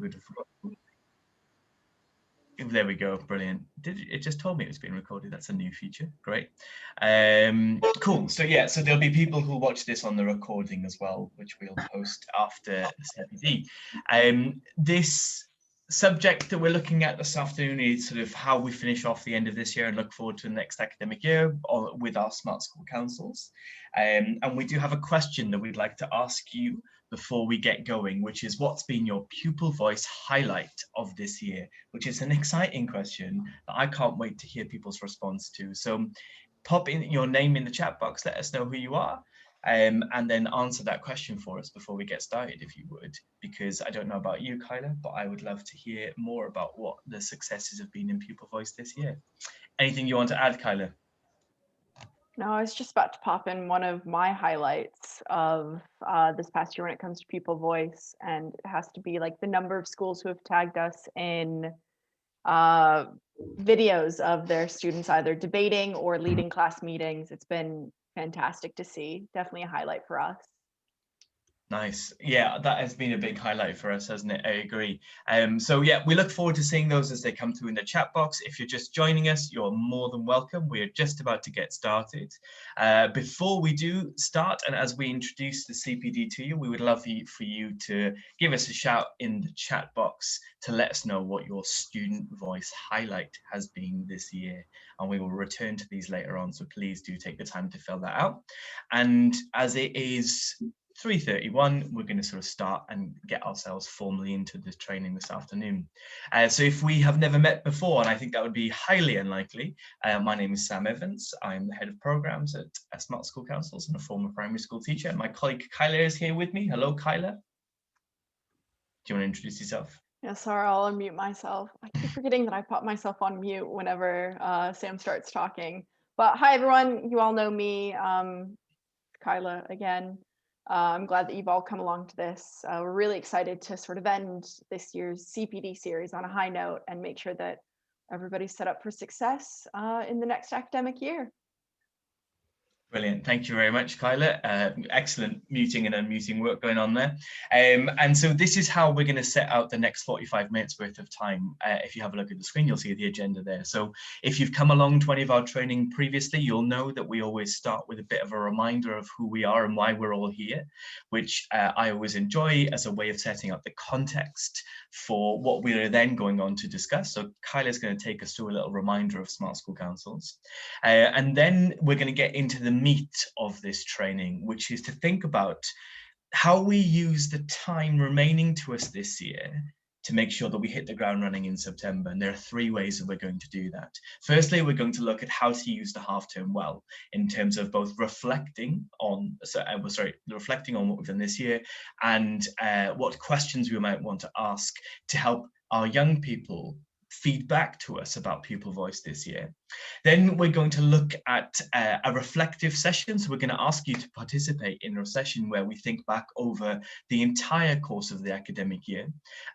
Beautiful. There we go. Brilliant. It just told me it was being recorded. That's a new feature. Great. Cool. So yeah, so there'll be people who watch this on the recording as well, which we'll post after the CPD. This subject that we're looking at this afternoon is sort of how we finish off the end of this year and look forward to the next academic year with our Smart School Councils. And we do have a question that we'd like to ask you before we get going, which is what's been your pupil voice highlight of this year, which is an exciting question that I can't wait to hear people's response to. So pop in your name in the chat box, let us know who you are, and then answer that question for us before we get started, if you would, because I don't know about you, Kyla, but I would love to hear more about what the successes have been in pupil voice this year. Anything you want to add, Kyla? No, I was just about to pop in one of my highlights of this past year when it comes to pupil voice, and it has to be like the number of schools who have tagged us in videos of their students either debating or leading class meetings. It's been fantastic to see. Definitely a highlight for us. Nice. Yeah, that has been a big highlight for us, hasn't it? I agree. So yeah, we look forward to seeing those as they come through in the chat box. If you're just joining us, you're more than welcome. We're just about to get started. Before we do start, and as we introduce the CPD to you, we would love for you to give us a shout in the chat box to let us know what your student voice highlight has been this year. And we will return to these later on, so please do take the time to fill that out. And as it is 3:31, we're going to sort of start and get ourselves formally into this training this afternoon. So if we have never met before, and I think that would be highly unlikely, my name is Sam Evans. I'm the head of programs at Smart School Councils and a former primary school teacher. And my colleague Kyla is here with me. Hello, Kyla. Do you want to introduce yourself? Yeah, sorry, I'll unmute myself. I keep forgetting that I put myself on mute whenever Sam starts talking. But hi, everyone. You all know me, Kyla again. I'm glad that you've all come along to this. We're really excited to sort of end this year's CPD series on a high note and make sure that everybody's set up for success in the next academic year. Brilliant. Thank you very much, Kyla. Excellent muting and unmuting work going on there. And so this is how we're going to set out the next 45 minutes worth of time. If you have a look at the screen, you'll see the agenda there. So if you've come along to any of our training previously, you'll know that we always start with a bit of a reminder of who we are and why we're all here, which I always enjoy as a way of setting up the context for what we're then going on to discuss. So Kyla's going to take us through a little reminder of Smart School Councils. And then we're going to get into the meat of this training, which is to think about how we use the time remaining to us this year to make sure that we hit the ground running in September. And there are three ways that we're going to do that. Firstly, we're going to look at how to use the half term well in terms of both reflecting on what we've done this year and what questions we might want to ask to help our young people feedback to us about pupil voice this year. Then we're going to look at a reflective session. So we're going to ask you to participate in a session where we think back over the entire course of the academic year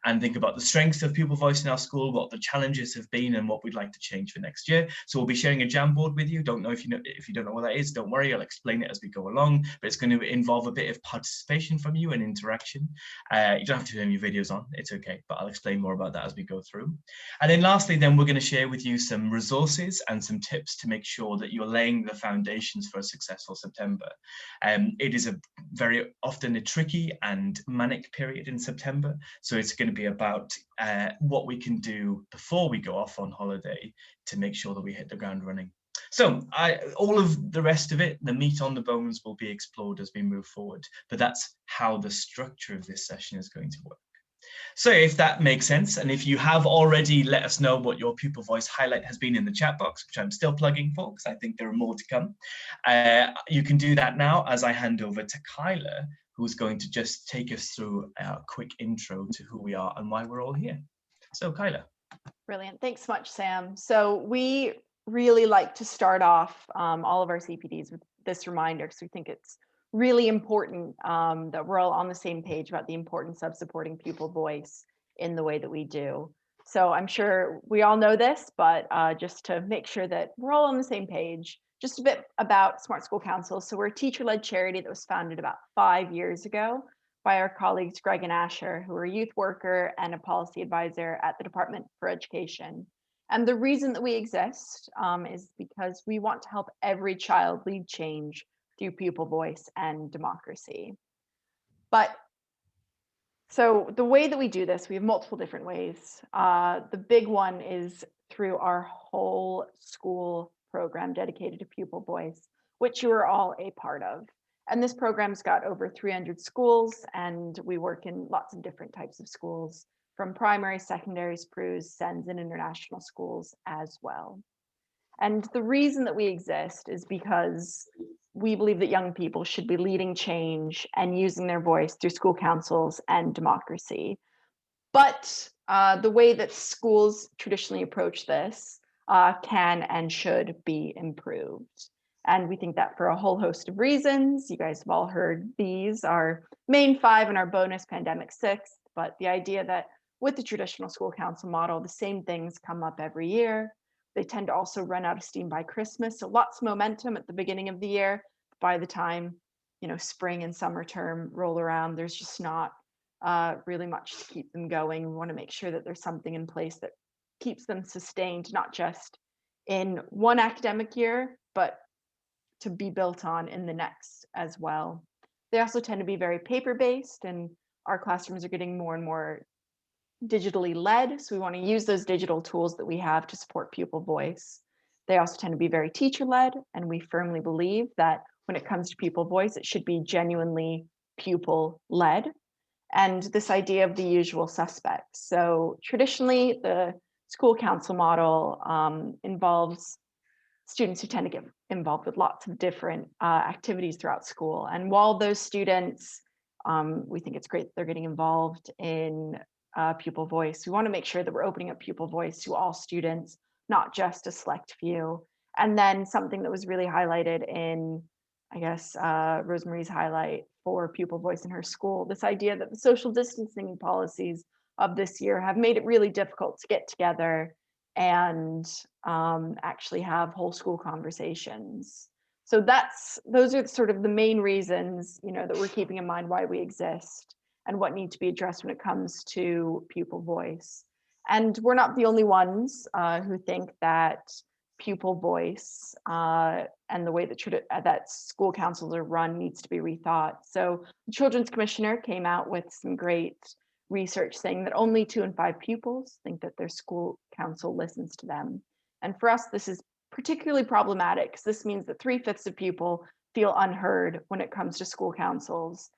and think about the strengths of pupil voice in our school, what the challenges have been and what we'd like to change for next year. So we'll be sharing a Jamboard with you. Don't know if you don't know what that is, don't worry, I'll explain it as we go along, but it's going to involve a bit of participation from you and interaction. You don't have to turn your videos on, it's okay, but I'll explain more about that as we go through. And then lastly, then we're going to share with you some resources and some tips to make sure that you're laying the foundations for a successful September. It is very often a tricky and manic period in September. So it's going to be about what we can do before we go off on holiday to make sure that we hit the ground running. So all of the rest of it, the meat on the bones, will be explored as we move forward. But that's how the structure of this session is going to work. So if that makes sense, and if you have already let us know what your pupil voice highlight has been in the chat box, which I'm still plugging for because I think there are more to come, you can do that now as I hand over to Kyla, who's going to just take us through a quick intro to who we are and why we're all here. So Kyla. Brilliant. Thanks so much, Sam. So we really like to start off all of our CPDs with this reminder because we think it's really important that we're all on the same page about the importance of supporting pupil voice in the way that we do. So I'm sure we all know this, but just to make sure that we're all on the same page, just a bit about Smart School Council. So we're a teacher-led charity that was founded about 5 years ago by our colleagues Greg and Asher, who are a youth worker and a policy advisor at the Department for Education. And the reason that we exist is because we want to help every child lead change through pupil voice and democracy. So the way that we do this, we have multiple different ways. The big one is through our whole school program dedicated to pupil voice, which you are all a part of. And this program's got over 300 schools, and we work in lots of different types of schools, from primary, secondaries, PRUs, SENS, and international schools as well. And the reason that we exist is because we believe that young people should be leading change and using their voice through school councils and democracy. But the way that schools traditionally approach this can and should be improved. And we think that for a whole host of reasons. You guys have all heard these, our main 5 and our bonus pandemic 6th, but the idea that with the traditional school council model, the same things come up every year. They tend to also run out of steam by Christmas. So lots of momentum at the beginning of the year. By the time, spring and summer term roll around, there's just not really much to keep them going. We want to make sure that there's something in place that keeps them sustained, not just in one academic year, but to be built on in the next as well. They also tend to be very paper-based, and our classrooms are getting more and more digitally led. So we want to use those digital tools that we have to support pupil voice. They also tend to be very teacher-led, and we firmly believe that when it comes to pupil voice, it should be genuinely pupil-led. And this idea of the usual suspects. So traditionally, the school council model involves students who tend to get involved with lots of different activities throughout school. And while those students, we think it's great that they're getting involved in pupil voice, we want to make sure that we're opening up pupil voice to all students, not just a select few. And then something that was really highlighted in, I guess, Rosemarie's highlight for pupil voice in her school, this idea that the social distancing policies of this year have made it really difficult to get together and actually have whole school conversations. So those are sort of the main reasons, that we're keeping in mind why we exist and what needs to be addressed when it comes to pupil voice. And we're not the only ones who think that pupil voice and the way that school councils are run needs to be rethought. So the Children's Commissioner came out with some great research saying that only 2 in 5 pupils think that their school council listens to them. And for us, this is particularly problematic because this means that 3/5 of people feel unheard when it comes to school councils.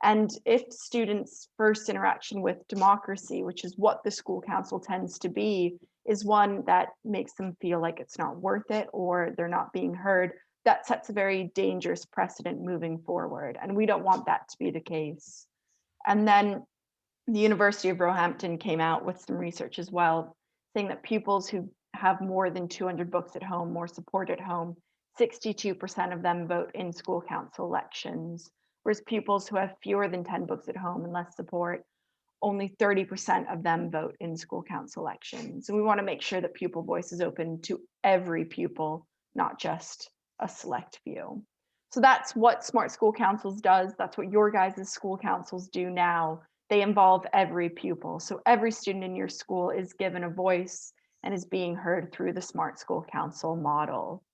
And if students' first interaction with democracy, which is what the school council tends to be, is one that makes them feel like it's not worth it or they're not being heard, that sets a very dangerous precedent moving forward. And we don't want that to be the case. And then the University of Roehampton came out with some research as well, saying that pupils who have more than 200 books at home, more support at home, 62% of them vote in school council elections, whereas pupils who have fewer than 10 books at home and less support, only 30% of them vote in school council elections. And we want to make sure that pupil voice is open to every pupil, not just a select few. So that's what Smart School Councils does. That's what your guys' school councils do now. They involve every pupil. So every student in your school is given a voice and is being heard through the Smart School Council model,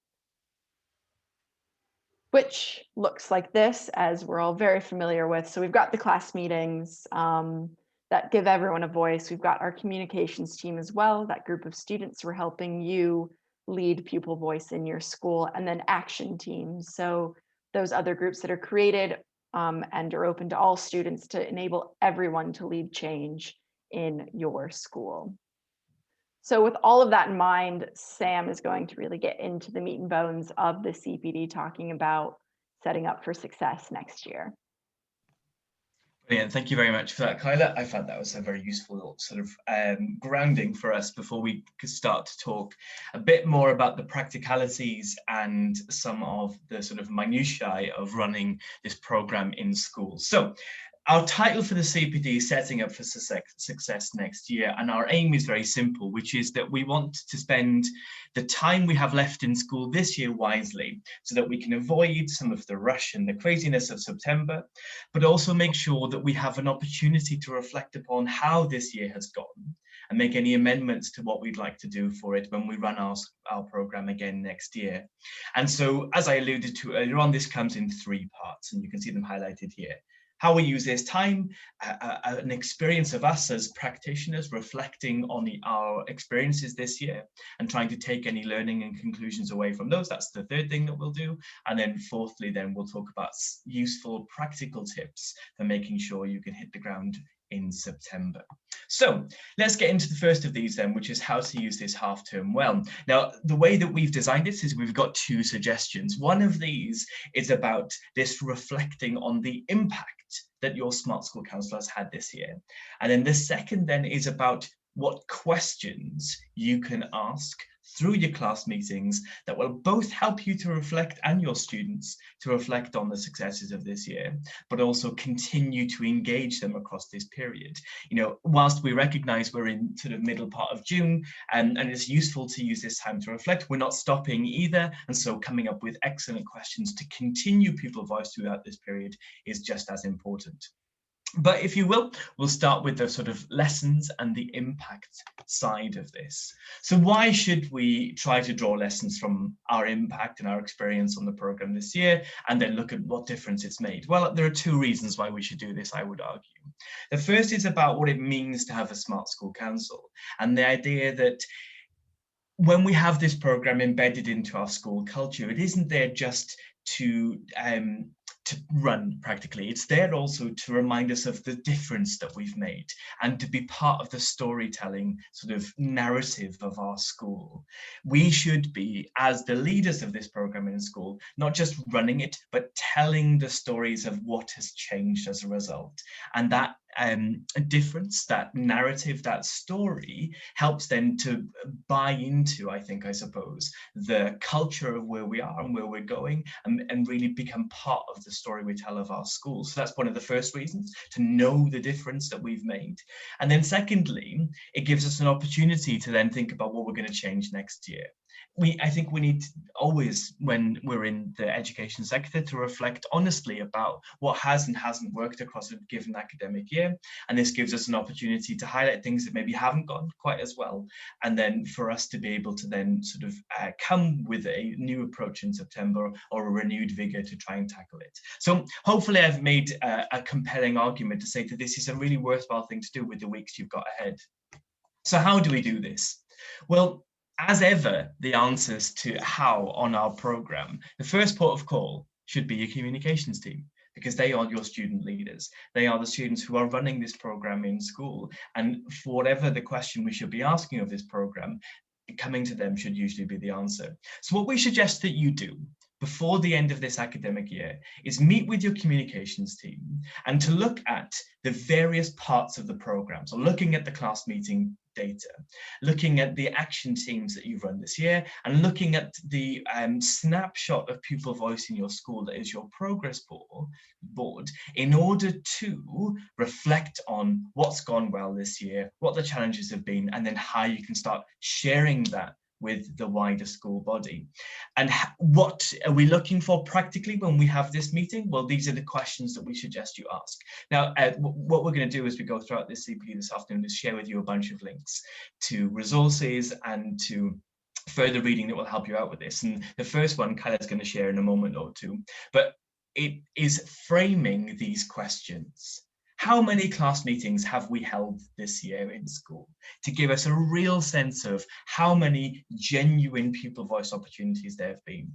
which looks like this, as we're all very familiar with. So we've got the class meetings that give everyone a voice. We've got our communications team as well, that group of students who are helping you lead pupil voice in your school, and then action teams. So those other groups that are created and are open to all students to enable everyone to lead change in your school. So with all of that in mind, Sam is going to really get into the meat and bones of the CPD, talking about setting up for success next year. Brilliant. Thank you very much for that, Kyla. I found that was a very useful sort of grounding for us before we could start to talk a bit more about the practicalities and some of the sort of minutiae of running this program in schools. So Our title for the CPD is Setting Up for Success Next Year, and our aim is very simple, which is that we want to spend the time we have left in school this year wisely, so that we can avoid some of the rush and the craziness of September, but also make sure that we have an opportunity to reflect upon how this year has gone and make any amendments to what we'd like to do for it when we run our program again next year. And so, as I alluded to earlier on, this comes in 3 parts, and you can see them highlighted here. How we use this time, an experience of us as practitioners reflecting on our experiences this year and trying to take any learning and conclusions away from those. That's the 3rd thing that we'll do. And then 4thly, then we'll talk about useful practical tips for making sure you can hit the ground in September. So let's get into the first of these then, which is how to use this half term well. Now, the way that we've designed this is we've got 2 suggestions. One of these is about this reflecting on the impact that your Smart School Council has had this year. And then the second then is about what questions you can ask through your class meetings that will both help you to reflect, and your students to reflect on the successes of this year, but also continue to engage them across this period. You know, whilst we recognize we're in sort of middle part of June, and it's useful to use this time to reflect, we're not stopping either. And so coming up with excellent questions to continue pupil voice throughout this period is just as important. But if you will, we'll start with the sort of lessons and the impact side of this. So why should we try to draw lessons from our impact and our experience on the program this year, and then look at what difference it's made? Well, there are 2 reasons why we should do this, I would argue. The first is about what it means to have a Smart School Council, and the idea that when we have this program embedded into our school culture, it isn't there just to run practically. It's there also to remind us of the difference that we've made and to be part of the storytelling sort of narrative of our school. We should be, as the leaders of this program in school, not just running it, but telling the stories of what has changed as a result. And that difference, that narrative, that story helps them to buy into, I suppose, the culture of where we are and where we're going, and really become part of the story we tell of our school. So that's one of the first reasons, to know the difference that we've made. And then secondly, it gives us an opportunity to then think about what we're going to change next year. I think we need always, when we're in the education sector, to reflect honestly about what has and hasn't worked across a given academic year. And this gives us an opportunity to highlight things that maybe haven't gone quite as well. And then for us to be able to then sort of come with a new approach in September, or a renewed vigor to try and tackle it. So hopefully I've made a compelling argument to say that this is a really worthwhile thing to do with the weeks you've got ahead. So how do we do this? Well, as ever, the answers to how on our program, the first port of call should be your communications team, because they are your student leaders. They are the students who are running this program in school. And for whatever the question we should be asking of this program, coming to them should usually be the answer. So what we suggest that you do before the end of this academic year is meet with your communications team and to look at the various parts of the program. So looking at the class meeting data, looking at the action teams that you've run this year, and looking at the snapshot of pupil voice in your school that is your progress board, in order to reflect on what's gone well this year, what the challenges have been, and then how you can start sharing that with the wider school body. And what are we looking for practically when we have this meeting? Well, these are the questions that we suggest you ask. Now, what we're going to do as we go throughout this CPD this afternoon is share with you a bunch of links to resources and to further reading that will help you out with this. And the first one Kyla's going to share in a moment or two, but it is framing these questions. How many class meetings have we held this year in school, to give us a real sense of how many genuine pupil voice opportunities there have been?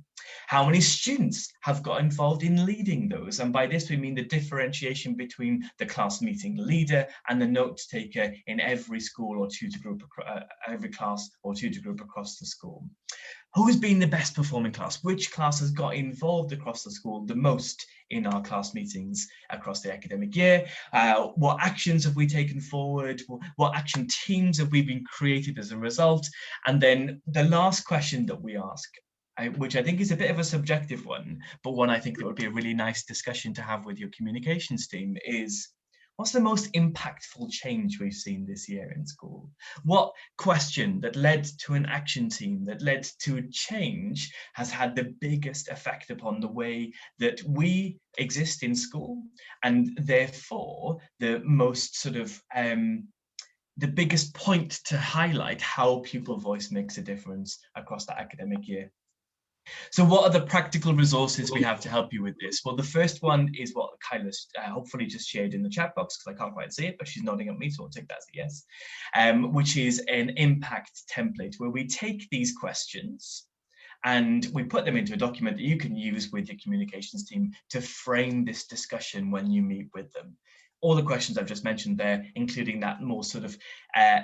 How many students have got involved in leading those? And by this, we mean the differentiation between the class meeting leader and the note taker in every school or tutor group, every class or tutor group across the school. Who's been the best performing class? Which class has got involved across the school the most in our class meetings across the academic year? What actions have we taken forward? What action teams have we been created as a result? And then the last question that we ask, which I think is a bit of a subjective one, but one I think that would be a really nice discussion to have with your communications team, is What's the most impactful change we've seen this year in school? What question that led to an action team, that led to a change, has had the biggest effect upon the way that we exist in school, and therefore the most sort of the biggest point to highlight how pupil voice makes a difference across the academic year? So what are the practical resources we have to help you with this? Well, the first one is what Kyla's hopefully just shared in the chat box, because I can't quite see it, but she's nodding at me, so I'll take that as a yes, which is an impact template where we take these questions and we put them into a document that you can use with your communications team to frame this discussion when you meet with them. All the questions I've just mentioned there, including that more sort of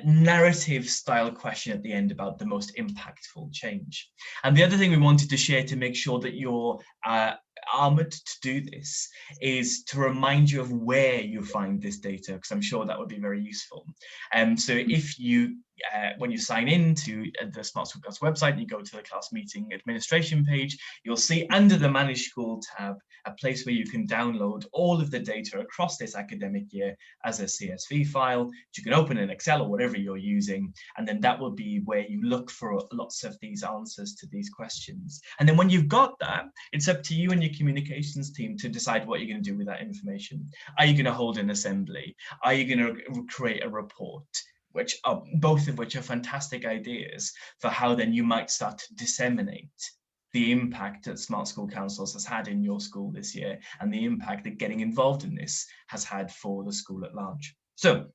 narrative style question at the end about the most impactful change. And the other thing we wanted to share to make sure that you're armored to do this is to remind you of where you find this data, because I'm sure that would be very useful. So if you, when you sign in to the Smart School Class website and you go to the class meeting administration page, you'll see under the Manage School tab a place where you can download all of the data across this academic year as a CSV file, which you can open in Excel or whatever you're using, and then that will be where you look for lots of these answers to these questions. And then when you've got that, it's up to you and your communications team to decide what you're going to do with that information. Are you going to hold an assembly? Are you going to create a report? Which are both of which are fantastic ideas for how then you might start to disseminate the impact that Smart School Councils has had in your school this year, and the impact that getting involved in this has had for the school at large. So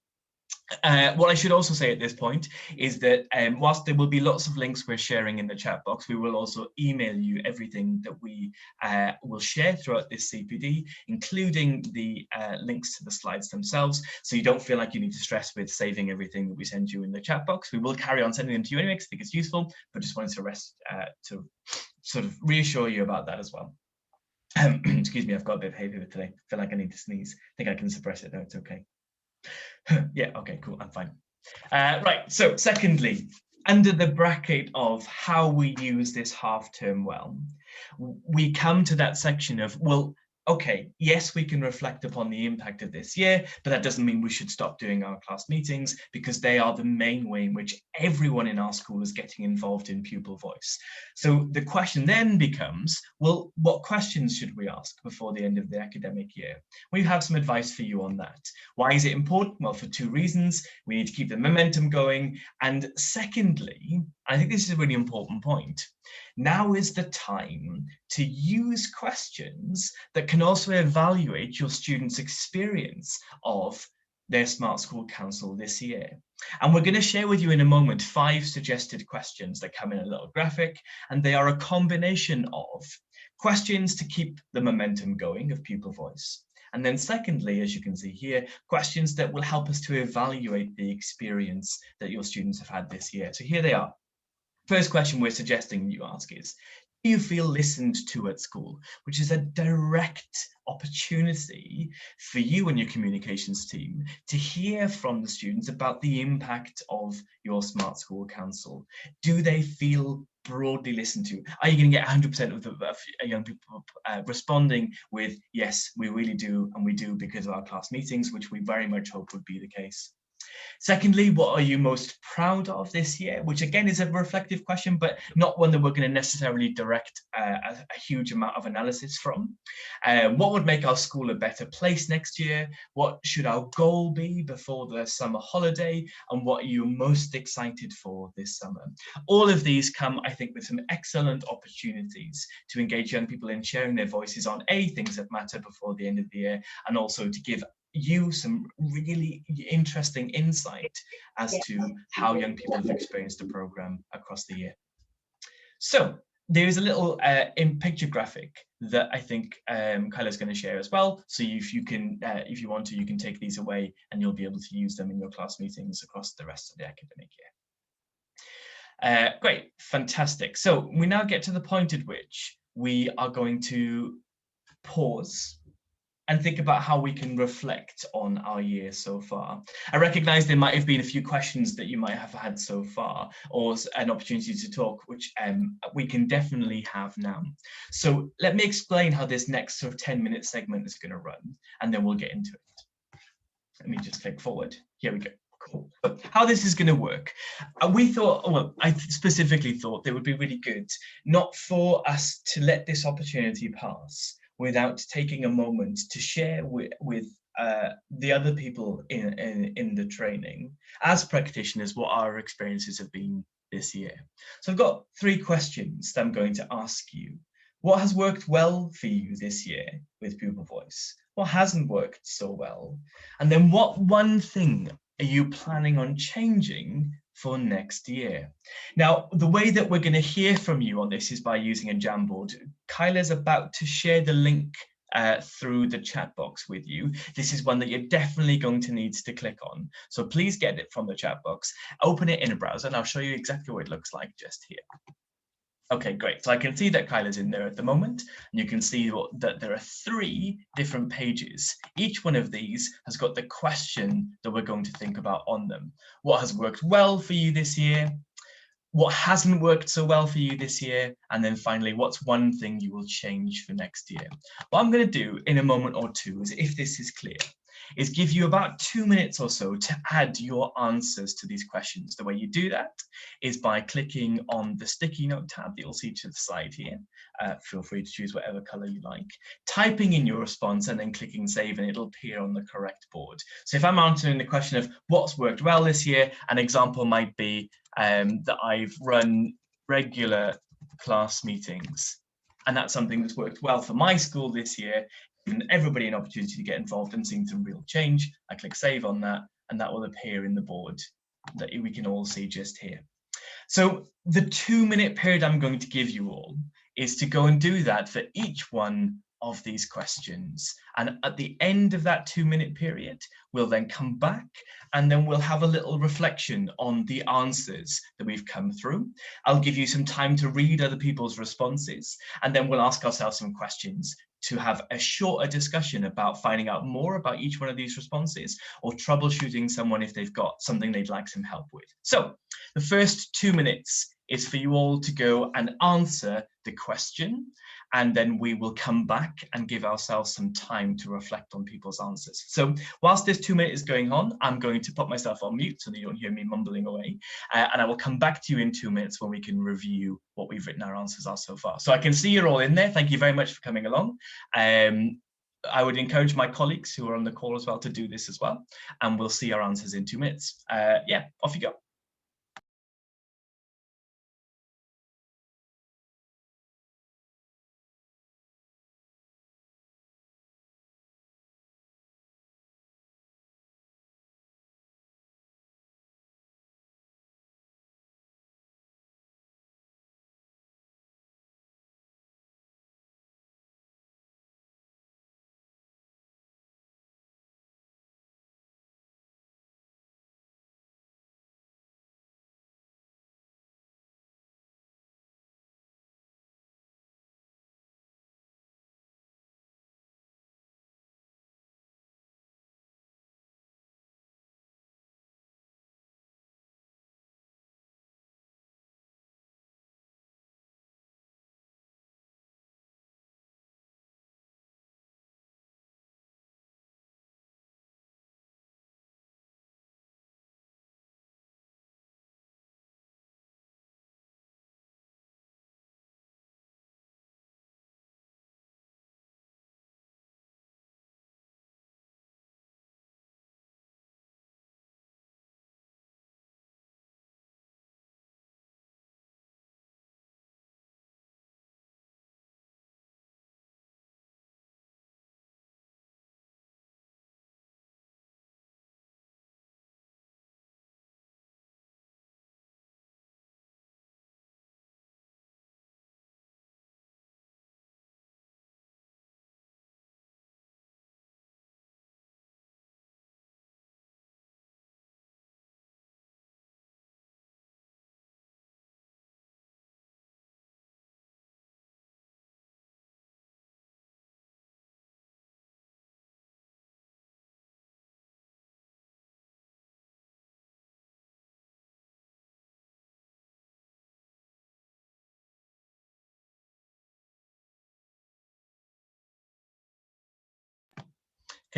what I should also say at this point is that whilst there will be lots of links we're sharing in the chat box, we will also email you everything that we will share throughout this CPD, including the links to the slides themselves, so you don't feel like you need to stress with saving everything that we send you in the chat box. We will carry on sending them to you anyway, because I think it's useful, but just wanted to sort of reassure you about that as well. Excuse me, I've got a bit of hay fever today. I feel like I need to sneeze. I think I can suppress it though, it's okay. Yeah, okay, cool, I'm fine. Right, so secondly, under the bracket of how we use this half term well, we come to that section of, well, okay, yes, we can reflect upon the impact of this year, but that doesn't mean we should stop doing our class meetings, because they are the main way in which everyone in our school is getting involved in pupil voice. So the question then becomes, well, what questions should we ask before the end of the academic year? We have some advice for you on that. Why is it important? Well, for two reasons. We need to keep the momentum going. And secondly, I think this is a really important point. Now is the time to use questions that can also evaluate your students' experience of their Smart School Council this year. And we're going to share with you in a moment 5 suggested questions that come in a little graphic, and they are a combination of questions to keep the momentum going of pupil voice. And then secondly, as you can see here, questions that will help us to evaluate the experience that your students have had this year. So here they are. First question we're suggesting you ask is, do you feel listened to at school? Which is a direct opportunity for you and your communications team to hear from the students about the impact of your Smart School Council. Do they feel broadly listened to? Are you going to get 100% of the young people responding with, yes, we really do, and we do because of our class meetings, which we very much hope would be the case. Secondly, what are you most proud of this year? Which again is a reflective question, but not one that we're going to necessarily direct a huge amount of analysis from. What would make our school a better place next year? What should our goal be before the summer holiday? And what are you most excited for this summer? All of these come, I think, with some excellent opportunities to engage young people in sharing their voices on things that matter before the end of the year, and also to give you some really interesting insight as to how young people have experienced the program across the year. So there's a little in picture graphic that I think Kyla's going to share as well. So if you can, if you want to, you can take these away and you'll be able to use them in your class meetings across the rest of the academic year. Great, fantastic. So we now get to the point at which we are going to pause and think about how we can reflect on our year so far. I recognize there might have been a few questions that you might have had so far, or an opportunity to talk, which we can definitely have now. So let me explain how this next sort of 10-minute segment is going to run, and then we'll get into it. Let me just click forward. Here we go. Cool. So how this is going to work. We thought, well, I specifically thought that it would be really good not for us to let this opportunity pass without taking a moment to share with the other people in the training as practitioners what our experiences have been this year. So I've got 3 questions that I'm going to ask you. What has worked well for you this year with Pupil Voice? What hasn't worked so well? And then what one thing are you planning on changing for next year? Now, the way that we're going to hear from you on this is by using a Jamboard. Kyla's about to share the link through the chat box with you. This is one that you're definitely going to need to click on. So please get it from the chat box, open it in a browser, and I'll show you exactly what it looks like just here. Okay, great. So I can see that Kyla's in there at the moment, and you can see that there are 3 different pages. Each one of these has got the question that we're going to think about on them. What has worked well for you this year? What hasn't worked so well for you this year? And then finally, what's one thing you will change for next year? What I'm going to do in a moment or two is, if this is clear, is give you about 2 minutes or so to add your answers to these questions. The way you do that is by clicking on the sticky note tab that you'll see to the side here. Feel free to choose whatever color you like, typing in your response and then clicking save, and it'll appear on the correct board. So if I'm answering the question of what's worked well this year, an example might be that I've run regular class meetings, and that's something that's worked well for my school this year, given everybody an opportunity to get involved and seeing some real change. I click save on that, and that will appear in the board that we can all see just here. So the 2-minute period I'm going to give you all is to go and do that for each one of these questions. And at the end of that 2-minute period, we'll then come back and then we'll have a little reflection on the answers that we've come through. I'll give you some time to read other people's responses, and then we'll ask ourselves some questions to have a shorter discussion about finding out more about each one of these responses, or troubleshooting someone if they've got something they'd like some help with. So the first 2 minutes is for you all to go and answer the question, and then we will come back and give ourselves some time to reflect on people's answers. So whilst this 2 minutes is going on, I'm going to put myself on mute so that you don't hear me mumbling away, and I will come back to you in 2 minutes when we can review what we've written our answers are so far. So I can see you're all in there. Thank you very much for coming along. I would encourage my colleagues who are on the call as well to do this as well, and we'll see our answers in 2 minutes. Yeah, off you go.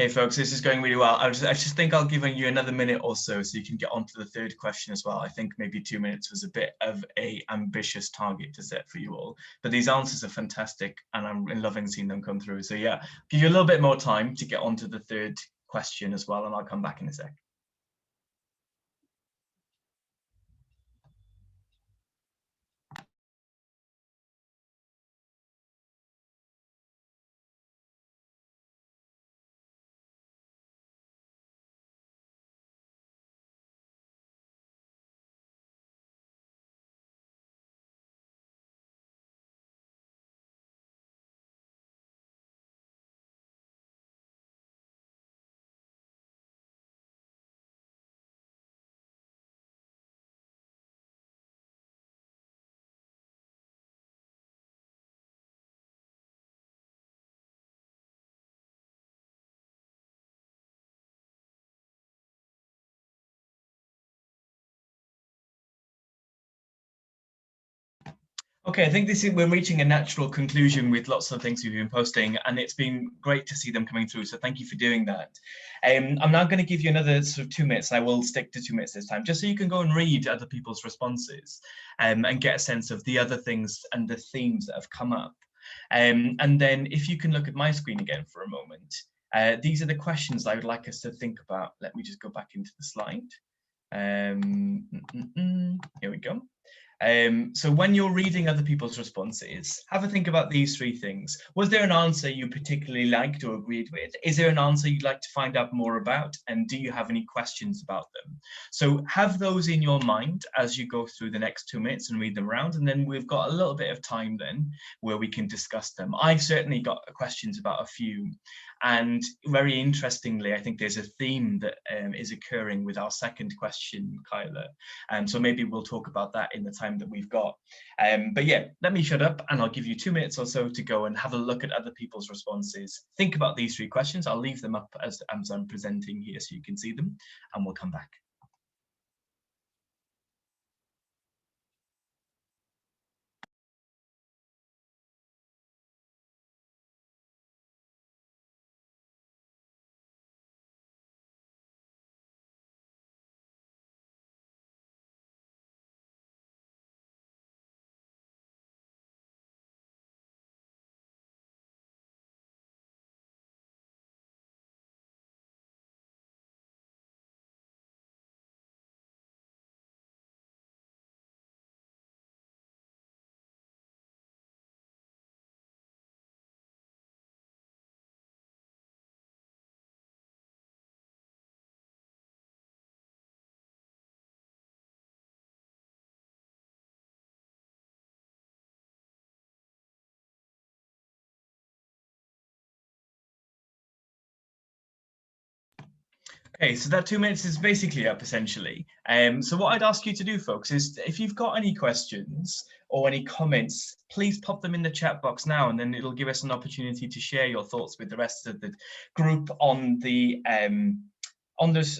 Okay, folks, this is going really well. I just think I'll give you another minute or so you can get on to the third question as well. I think maybe 2 minutes was a bit of a ambitious target to set for you all, but these answers are fantastic and I'm loving seeing them come through. So yeah, give you a little bit more time to get on to the third question as well, and I'll come back in a sec. Okay, I think we're reaching a natural conclusion with lots of things we've been posting, and it's been great to see them coming through. So thank you for doing that. I'm now going to give you another sort of 2 minutes, and I will stick to 2 minutes this time, just so you can go and read other people's responses and get a sense of the other things and the themes that have come up. And then if you can look at my screen again for a moment, these are the questions I would like us to think about. Let me just go back into the slide. Here we go. So when you're reading other people's responses, have a think about these 3 things. Was there an answer you particularly liked or agreed with? Is there an answer you'd like to find out more about? And do you have any questions about them? So have those in your mind as you go through the next 2 minutes and read them around. And then we've got a little bit of time then where we can discuss them. I've certainly got questions about a few. And very interestingly, I think there's a theme that is occurring with our second question, Kyla. So maybe we'll talk about that in the time that we've got. But yeah, let me shut up and I'll give you 2 minutes or so to go and have a look at other people's responses. Think about these 3 questions. I'll leave them up as I'm presenting here so you can see them, and we'll come back. Okay, so that 2 minutes is basically up essentially. So what I'd ask you to do, folks, is if you've got any questions or any comments, please pop them in the chat box now, and then it'll give us an opportunity to share your thoughts with the rest of the group on the what am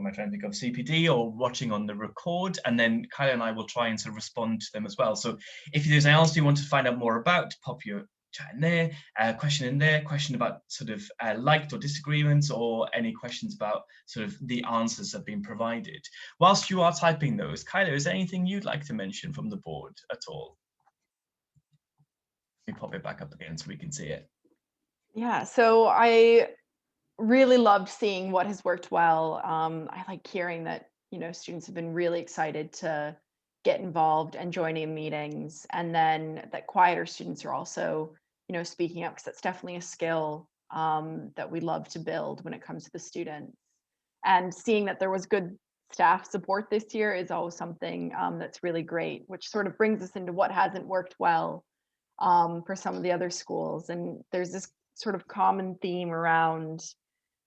I trying to think of, CPD, or watching on the record, and then Kyla and I will try and sort of respond to them as well. So if there's an answer you want to find out more about, pop your chat in there, question in there, question about sort of liked or disagreements, or any questions about sort of the answers that have been provided. Whilst you are typing those, Kyla, is there anything you'd like to mention from the board at all? Let me pop it back up again so we can see it. Yeah, so I really loved seeing what has worked well. I like hearing that, students have been really excited to get involved and joining in meetings, and then that quieter students are also, speaking up, because that's definitely a skill that we love to build when it comes to the students. And seeing that there was good staff support this year is always something that's really great, which sort of brings us into what hasn't worked well for some of the other schools. And there's this sort of common theme around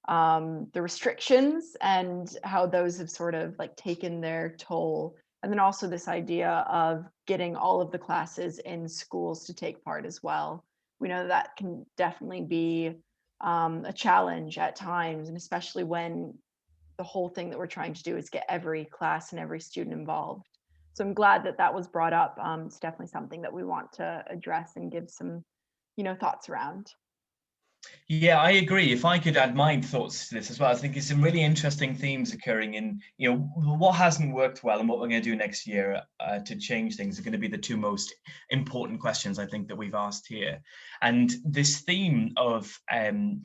the restrictions and how those have sort of like taken their toll. And then also this idea of getting all of the classes in schools to take part as well. We know that can definitely be a challenge at times, and especially when the whole thing that we're trying to do is get every class and every student involved. So I'm glad that that was brought up. It's definitely something that we want to address and give some, thoughts around. Yeah, I agree. If I could add my thoughts to this as well, I think it's some really interesting themes occurring in, what hasn't worked well and what we're going to do next year to change things are going to be the two most important questions I think that we've asked here. And this theme of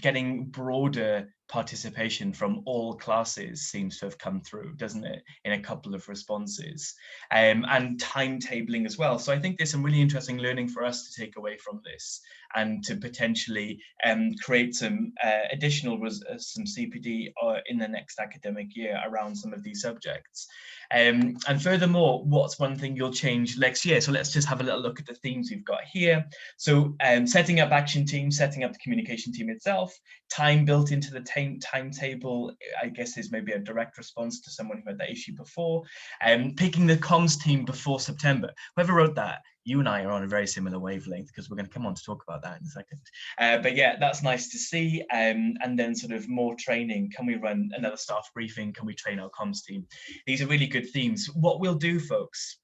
getting broader participation from all classes seems to have come through, doesn't it, in a couple of responses, and timetabling as well. So I think there's some really interesting learning for us to take away from this and to potentially create some additional some CPD in the next academic year around some of these subjects. And furthermore, what's one thing you'll change next year? So let's just have a little look at the themes we've got here. So setting up action teams, setting up the communication team itself, time built into the timetable, I guess is maybe a direct response to someone who had that issue before. Picking the comms team before September. Whoever wrote that, you and I are on a very similar wavelength because we're going to come on to talk about that in a second. But yeah, that's nice to see. And then sort of more training. Can we run another staff briefing? Can we train our comms team? These are really good themes. What we'll do, folks,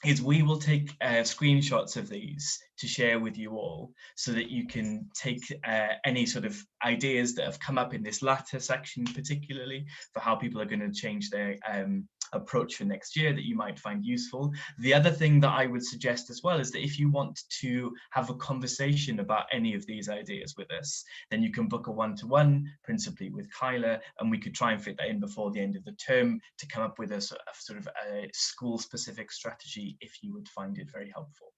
is we will take screenshots of these to share with you all so that you can take any sort of ideas that have come up in this latter section, particularly for how people are going to change their approach for next year that you might find useful. The other thing that I would suggest as well is that if you want to have a conversation about any of these ideas with us, then you can book a one-to-one, principally with Kyla, and we could try and fit that in before the end of the term to come up with a sort of a school-specific strategy if you would find it very helpful.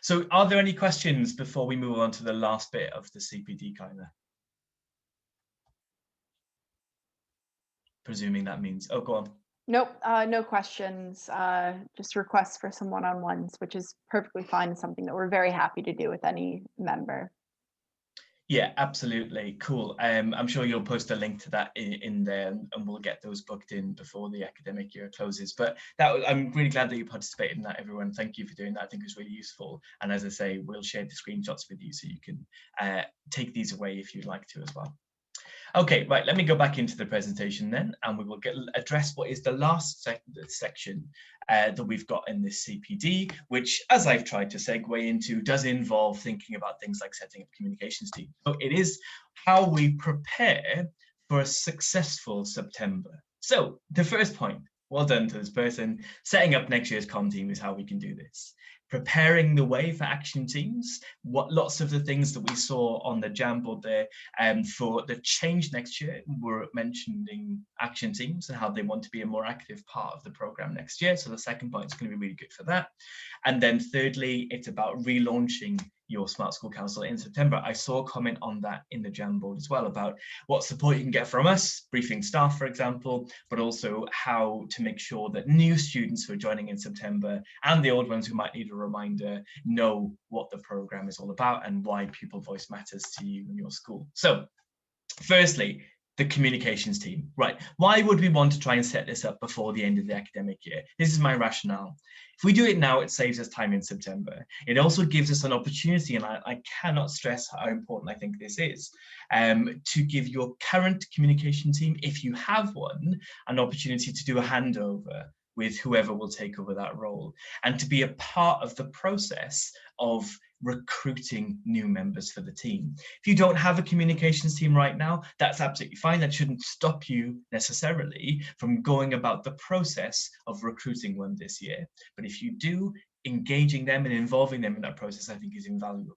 So are there any questions before we move on to the last bit of the CPD, Kyla? Presuming that means, oh, go on. Nope, no questions, just requests for some one-on-ones, which is perfectly fine, something that we're very happy to do with any member. Yeah, absolutely. Cool. I'm sure you'll post a link to that in there and we'll get those booked in before the academic year closes. But I'm really glad that you participated in that, everyone. Thank you for doing that. I think it was really useful. And as I say, we'll share the screenshots with you so you can take these away if you'd like to as well. Okay, right, let me go back into the presentation then, and we will address what is the last section that we've got in this CPD, which, as I've tried to segue into, does involve thinking about things like setting up communications team. So it is how we prepare for a successful September. So the first point, well done to this person, setting up next year's comm team is how we can do this. Preparing the way for action teams, lots of the things that we saw on the Jamboard there for the change next year were mentioning action teams and how they want to be a more active part of the program next year. So the second point is going to be really good for that. And then thirdly, it's about relaunching your Smart School Council in September. I saw a comment on that in the Jamboard as well about what support you can get from us, briefing staff, for example, but also how to make sure that new students who are joining in September and the old ones who might need a reminder know what the program is all about and why pupil voice matters to you and your school. So firstly, the communications team, right? Why would we want to try and set this up before the end of the academic year? This is my rationale. If we do it now, it saves us time in September. It also gives us an opportunity, and I cannot stress how important I think this is, to give your current communication team, if you have one, an opportunity to do a handover with whoever will take over that role and to be a part of the process of recruiting new members for the team. If you don't have a communications team right now, that's absolutely fine. That shouldn't stop you necessarily from going about the process of recruiting one this year. But if you do, engaging them and involving them in that process, I think is invaluable.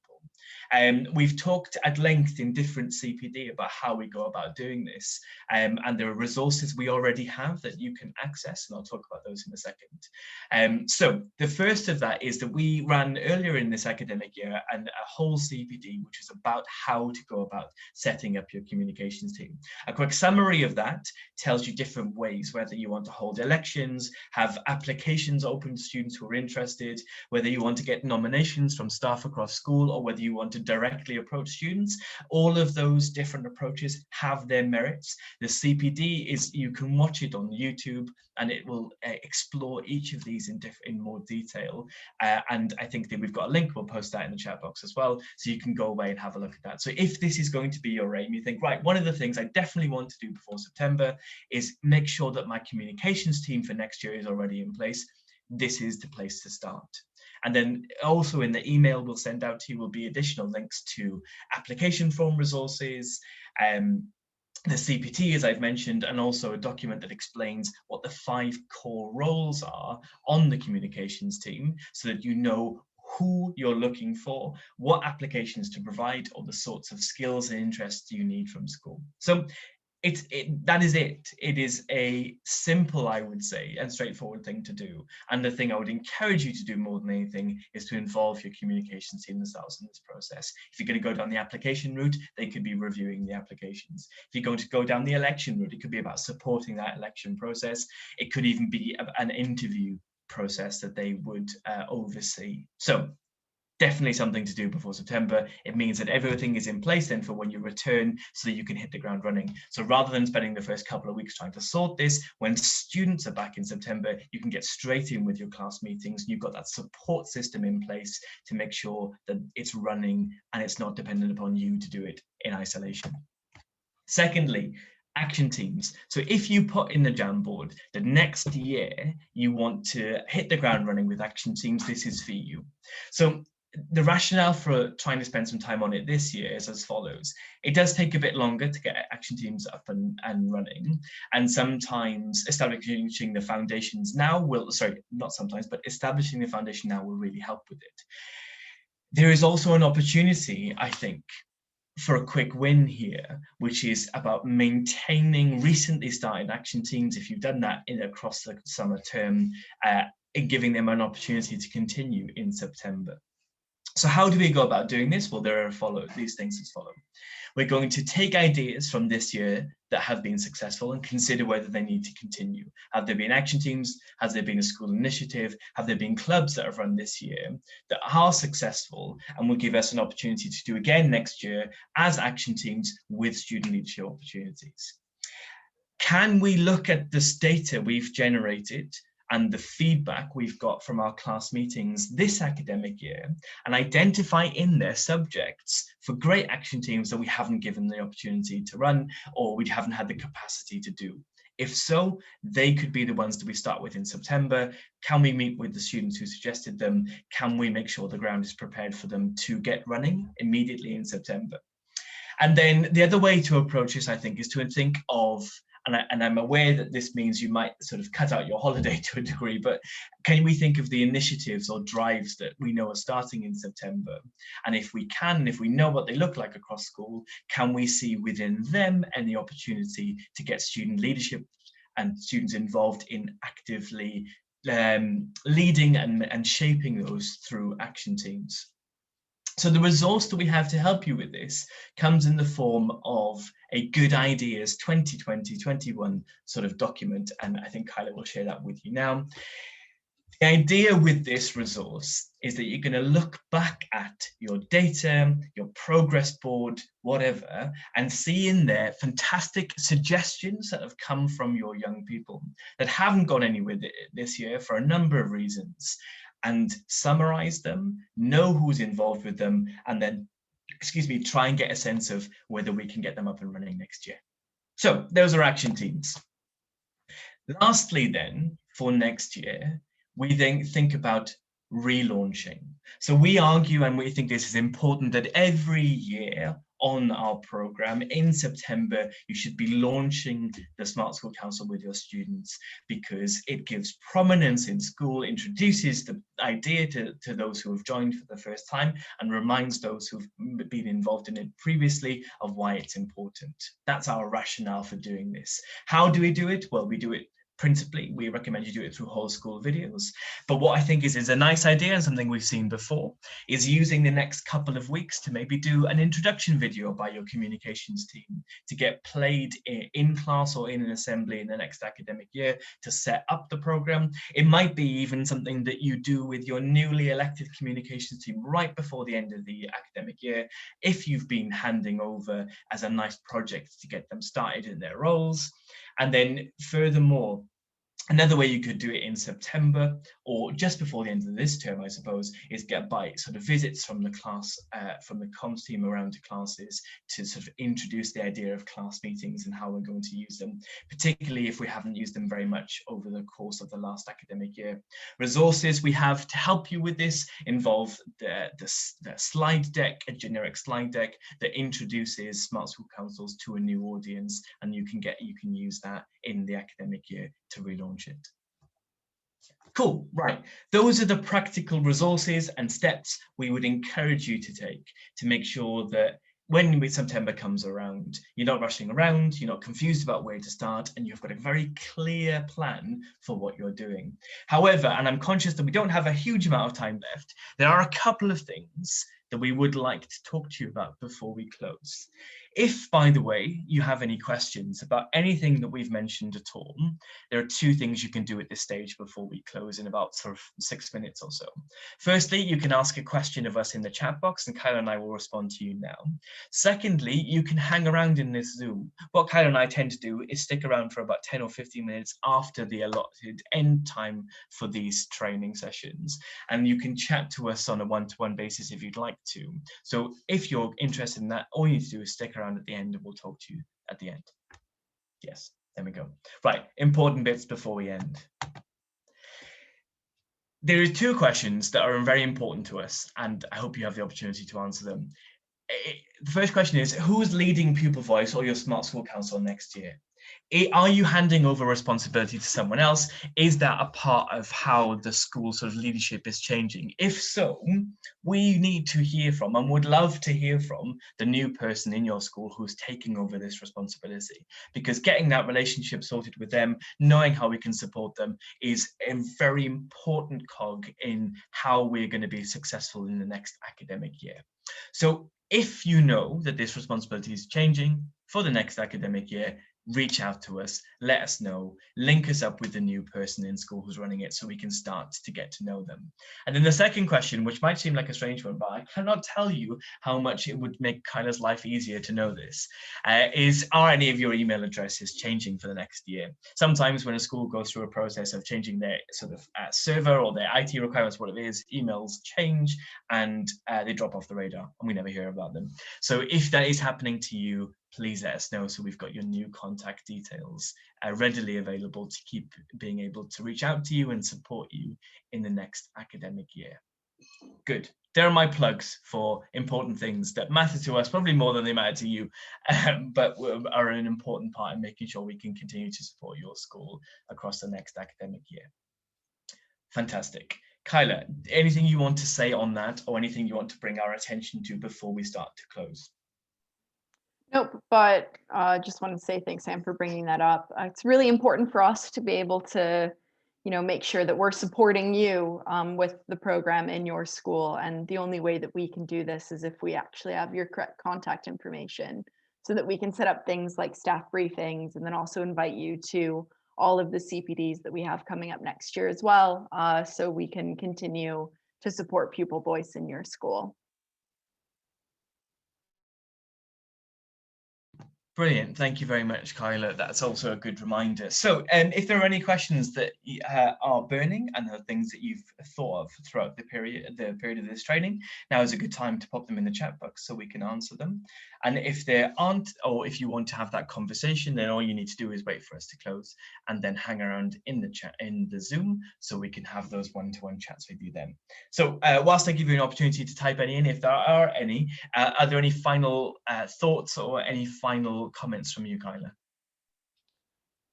We've talked at length in different CPD about how we go about doing this, and there are resources we already have that you can access, and I'll talk about those in a second. So the first of that is that we ran earlier in this academic year a whole CPD, which is about how to go about setting up your communications team. A quick summary of that tells you different ways, whether you want to hold elections, have applications open to students who are interested, whether you want to get nominations from staff across school, or whether you want to directly approach students. All of those different approaches have their merits. The CPD is, you can watch it on YouTube and it will explore each of these in more detail. And I think that we've got a link, we'll post that in the chat box as well, so you can go away and have a look at that. So if this is going to be your aim, you think, right, one of the things I definitely want to do before September is make sure that my communications team for next year is already in place. this is the place to start. And then also in the email we'll send out to you will be additional links to application form resources, the CPD, as I've mentioned, and also a document that explains what the 5 core roles are on the communications team, so that you know who you're looking for, what applications to provide, or the sorts of skills and interests you need from school. So that is it. It is a simple, I would say, and straightforward thing to do. And the thing I would encourage you to do more than anything is to involve your communications team themselves in this process. If you're going to go down the application route, they could be reviewing the applications. If you're going to go down the election route, it could be about supporting that election process. It could even be an interview process that they would oversee. So definitely something to do before September. It means that everything is in place then for when you return, so that you can hit the ground running. So rather than spending the first couple of weeks trying to sort this, when students are back in September, you can get straight in with your class meetings. You've got that support system in place to make sure that it's running and it's not dependent upon you to do it in isolation. Secondly, action teams. So if you put in the Jamboard that next year you want to hit the ground running with action teams, this is for you. So the rationale for trying to spend some time on it this year is as follows. It does take a bit longer to get action teams up and running, and sometimes establishing the foundations now will, sorry, not sometimes, but establishing the foundation now will really help with it. There is also an opportunity, I think, for a quick win here, which is about maintaining recently started action teams, if you've done that across the summer term, and giving them an opportunity to continue in September. So how do we go about doing this? Well, there are these things as follow. We're going to take ideas from this year that have been successful and consider whether they need to continue. Have there been action teams? Has there been a school initiative? Have there been clubs that have run this year that are successful and will give us an opportunity to do again next year as action teams with student leadership opportunities? Can we look at this data we've generated and the feedback we've got from our class meetings this academic year and identify in there subjects for great action teams that we haven't given the opportunity to run or we haven't had the capacity to do? If so, they could be the ones that we start with in September. Can we meet with the students who suggested them? Can we make sure the ground is prepared for them to get running immediately in September? And then the other way to approach this, I think, is to think of, and I'm aware that this means you might sort of cut out your holiday to a degree, but can we think of the initiatives or drives that we know are starting in September? And if we can, if we know what they look like across school, can we see within them any opportunity to get student leadership and students involved in actively leading and shaping those through action teams? So the resource that we have to help you with this comes in the form of a Good Ideas 2020-21 sort of document, and I think Kyla will share that with you now. The idea with this resource is that you're going to look back at your data, your progress board, whatever, and see in there fantastic suggestions that have come from your young people that haven't gone anywhere this year for a number of reasons, and summarize them, know who's involved with them, and then, try and get a sense of whether we can get them up and running next year. So those are action teams. Lastly then, for next year, we then think about relaunching. So we argue, and we think this is important, that every year on our program in September, you should be launching the Smart School Council with your students, because it gives prominence in school, introduces the idea to those who have joined for the first time, and reminds those who've been involved in it previously of why it's important. That's our rationale for doing this. How do we do it? Well, we do it principally, we recommend you do it through whole school videos. But what I think is a nice idea, and something we've seen before, is using the next couple of weeks to maybe do an introduction video by your communications team to get played in class or in an assembly in the next academic year to set up the program. It might be even something that you do with your newly elected communications team right before the end of the academic year, if you've been handing over as a nice project to get them started in their roles. And then furthermore, Another way you could do it in September or just before the end of this term, I suppose, is get by sort of visits from the class, from the comms team around to classes to sort of introduce the idea of class meetings and how we're going to use them, particularly if we haven't used them very much over the course of the last academic year. Resources we have to help you with this involve the slide deck, a generic slide deck that introduces Smart School Councils to a new audience, and you can use that in the academic year to relaunch it. Cool, right. Those are the practical resources and steps we would encourage you to take to make sure that when September comes around, you're not rushing around, you're not confused about where to start, and you've got a very clear plan for what you're doing. However, and I'm conscious that we don't have a huge amount of time left, there are a couple of things that we would like to talk to you about before we close. If, by the way, you have any questions about anything that we've mentioned at all, there are two things you can do at this stage before we close in about sort of 6 minutes or so. Firstly, you can ask a question of us in the chat box and Kyla and I will respond to you now. Secondly, you can hang around in this Zoom. What Kyla and I tend to do is stick around for about 10 or 15 minutes after the allotted end time for these training sessions. And you can chat to us on a one-to-one basis if you'd like to. So if you're interested in that, all you need to do is stick around at the end and we'll talk to you at the end. Yes, there we go. Right, important bits before we end. There are two questions that are very important to us, and I hope you have the opportunity to answer them. The first question is, who's leading Pupil Voice or your Smart School Council next year? Are you handing over responsibility to someone else? Is that a part of how the school sort of leadership is changing? If so, we need to hear from and would love to hear from the new person in your school who's taking over this responsibility, because getting that relationship sorted with them, knowing how we can support them, is a very important cog in how we're going to be successful in the next academic year. So if you know that this responsibility is changing for the next academic year, reach out to us, let us know, link us up with the new person in school who's running it so we can start to get to know them. And then the second question, which might seem like a strange one, but I cannot tell you how much it would make Kyla's life easier to know this, is, are any of your email addresses changing for the next year? Sometimes when a school goes through a process of changing their sort of server or their IT requirements, what it is, emails change and they drop off the radar and we never hear about them. So if that is happening to you, please let us know so we've got your new contact details readily available to keep being able to reach out to you and support you in the next academic year. Good. There are my plugs for important things that matter to us, probably more than they matter to you, but are an important part in making sure we can continue to support your school across the next academic year. Fantastic. Kyla, anything you want to say on that or anything you want to bring our attention to before we start to close? Nope, but just wanted to say thanks, Sam, for bringing that up. It's really important for us to be able to, make sure that we're supporting you with the program in your school. And the only way that we can do this is if we actually have your correct contact information so that we can set up things like staff briefings and then also invite you to all of the CPDs that we have coming up next year as well, so we can continue to support pupil voice in your school. Brilliant. Thank you very much, Kyla. That's also a good reminder. So if there are any questions that are burning and are things that you've thought of throughout the period of this training, now is a good time to pop them in the chat box so we can answer them. And if there aren't, or if you want to have that conversation, then all you need to do is wait for us to close and then hang around in the chat, in the Zoom, so we can have those one-to-one chats with you then. So whilst I give you an opportunity to type any in, if there are any, are there any final thoughts or any final comments from you, Kyla?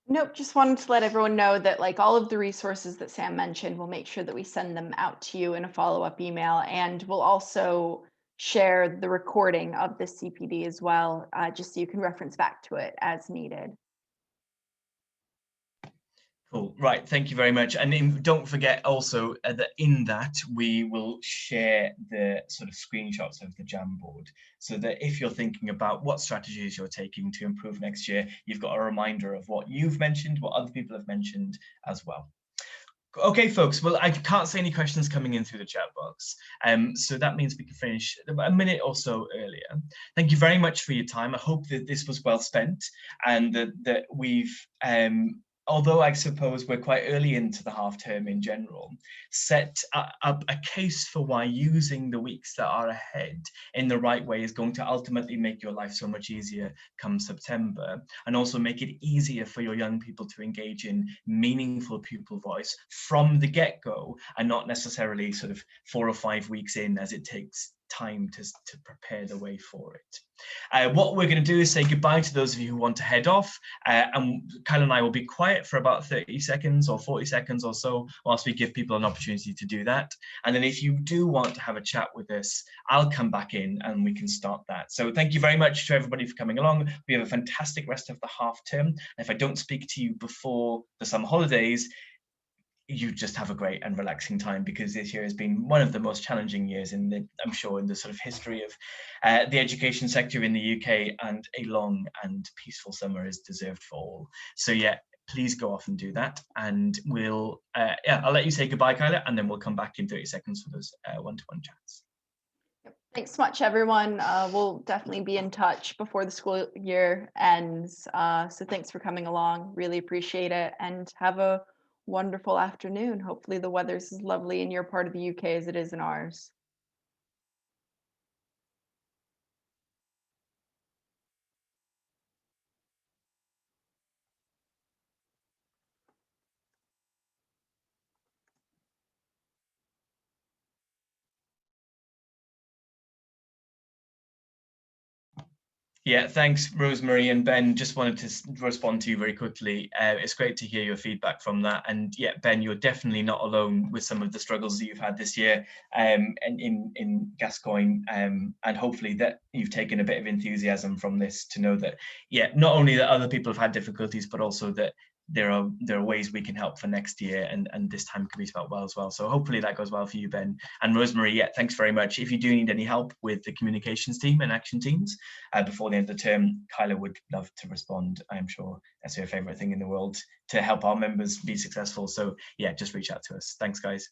Nope, just wanted to let everyone know that like all of the resources that Sam mentioned, we'll make sure that we send them out to you in a follow-up email, and we'll also share the recording of the CPD as well, just so you can reference back to it as needed. Cool. Right. Thank you very much. And don't forget also that in that we will share the sort of screenshots of the Jamboard, so that if you're thinking about what strategies you're taking to improve next year, you've got a reminder of what you've mentioned, what other people have mentioned as well. Okay, folks, well, I can't see any questions coming in through the chat box. So that means we can finish about a minute or so earlier. Thank you very much for your time. I hope that this was well spent and that we've although I suppose we're quite early into the half term in general, set up a case for why using the weeks that are ahead in the right way is going to ultimately make your life so much easier come September, and also make it easier for your young people to engage in meaningful pupil voice from the get-go, and not necessarily sort of 4 or 5 weeks in, as it takes time to prepare the way for it. What we're going to do is say goodbye to those of you who want to head off, and Kyle and I will be quiet for about 30 seconds or 40 seconds or so, whilst we give people an opportunity to do that. And then if you do want to have a chat with us, I'll come back in and we can start that. So thank you very much to everybody for coming along. We have a fantastic rest of the half term. And if I don't speak to you before the summer holidays, you just have a great and relaxing time, because this year has been one of the most challenging years in the, I'm sure, in the sort of history of the education sector in the UK, and a long and peaceful summer is deserved for all. So yeah, please go off and do that, and we'll I'll let you say goodbye, Kyla, and then we'll come back in 30 seconds for those one-to-one chats. Thanks so much, everyone. We'll definitely be in touch before the school year ends. So thanks for coming along. Really appreciate it, and have a wonderful afternoon. Hopefully the weather's as lovely in your part of the UK as it is in ours. Yeah, thanks, Rosemary and Ben. Just wanted to respond to you very quickly. It's great to hear your feedback from that. And yeah, Ben, you're definitely not alone with some of the struggles that you've had this year and in Gascoigne. And hopefully that you've taken a bit of enthusiasm from this to know that, yeah, not only that other people have had difficulties, but also that there are ways we can help for next year, and this time can be spelled well as well. So hopefully that goes well for you, Ben. And Rosemary, yeah, thanks very much. If you do need any help with the communications team and action teams before the end of the term, Kyla would love to respond. I'm sure that's her favorite thing in the world, to help our members be successful. So yeah, just reach out to us. Thanks, guys.